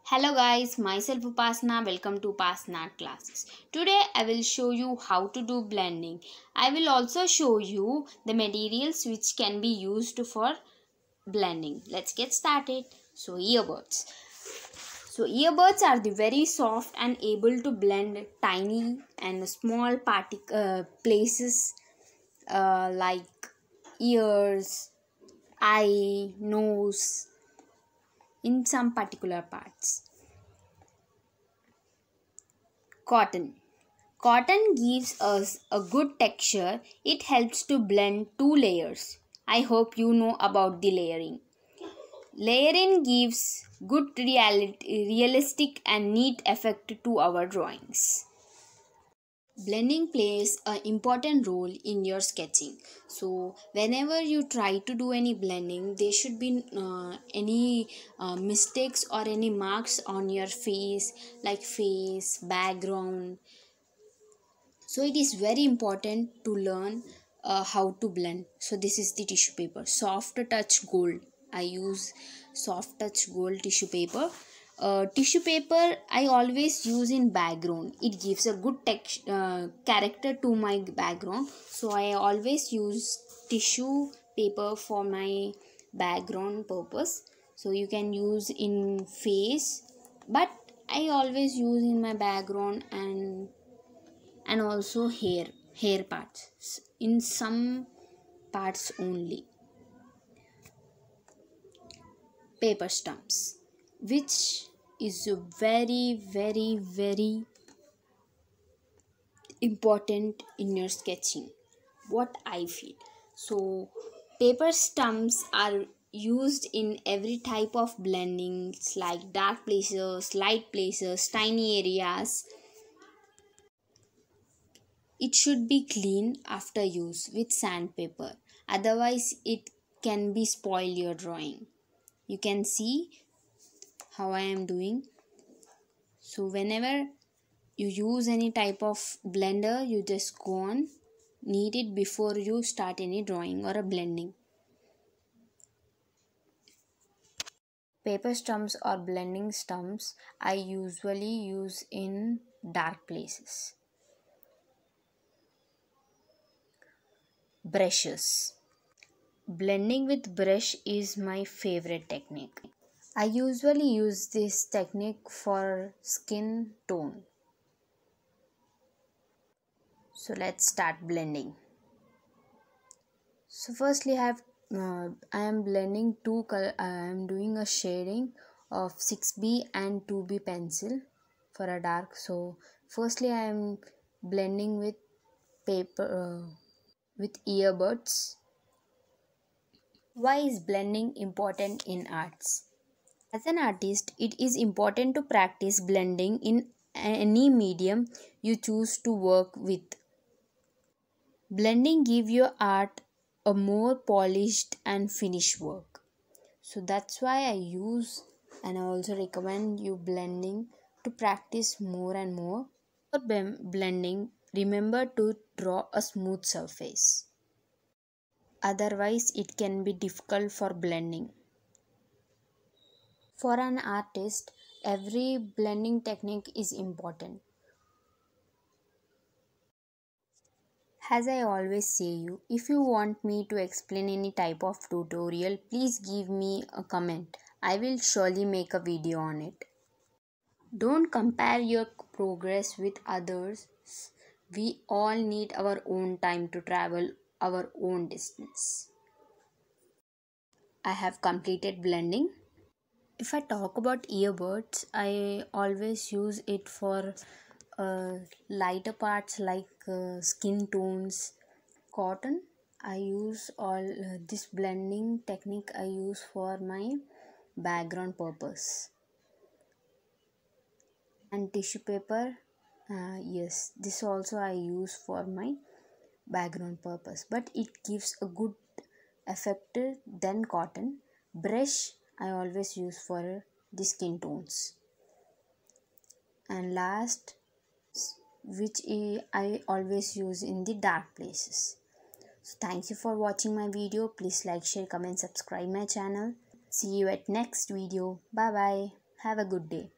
Hello guys, myself Upasna. Welcome to Upasna classes. Today I will show you how to do blending. I will also show you the materials which can be used for blending. Let's get started. Earbuds. Earbuds are the very soft and able to blend tiny and small places like ears, eye, nose in some particular parts. Cotton. Cotton gives us a good texture. It helps to blend two layers. I hope you know about the layering. Layering gives good realistic and neat effect to our drawings. Blending plays an important role in your sketching. So whenever you try to do any blending, there should be any mistakes or any marks on your face, like face, background. So it is very important to learn how to blend. So this is the tissue paper, soft touch gold. I use soft touch gold tissue paper. Tissue paper I always use in background. It gives a good character to my background. So I always use tissue paper for my background purpose. So you can use in face, but I always use in my background and also hair parts, in some parts only. Paper stumps, which is a very important in your sketching, what I feel. So paper stumps are used in every type of blendings, like dark places, light places, tiny areas. It should be cleaned after use with sandpaper, otherwise it can be spoil your drawing. You can see how I am doing. So whenever you use any type of blender, you just go on, knead it before you start any drawing or a blending. Paper stumps or blending stumps I usually use in dark places. Brushes. Blending with brush is my favorite technique. I usually use this technique for skin tone. So let's start blending. So firstly I am blending two color. I am doing a shading of 6B and 2B pencil for a dark. So firstly I am blending with paper with earbuds. Why is blending important in arts? As an artist, it is important to practice blending in any medium you choose to work with. Blending gives your art a more polished and finished work. So that's why I use and I also recommend you blending to practice more and more. For blending, remember to draw a smooth surface. Otherwise, it can be difficult for blending. For an artist, every blending technique is important. As I always say you, if you want me to explain any type of tutorial, please give me a comment. I will surely make a video on it. Don't compare your progress with others. We all need our own time to travel our own distance. I have completed blending. If I talk about earbuds, I always use it for lighter parts like skin tones. Cotton, I use all this blending technique I use for my background purpose. And tissue paper, yes, this also I use for my background purpose, but it gives a good effect than cotton. Brush I always use for the skin tones. And last, which I always use in the dark places. So thank you for watching my video. Please like, share, comment, subscribe my channel. See you at next video. Bye bye. Have a good day.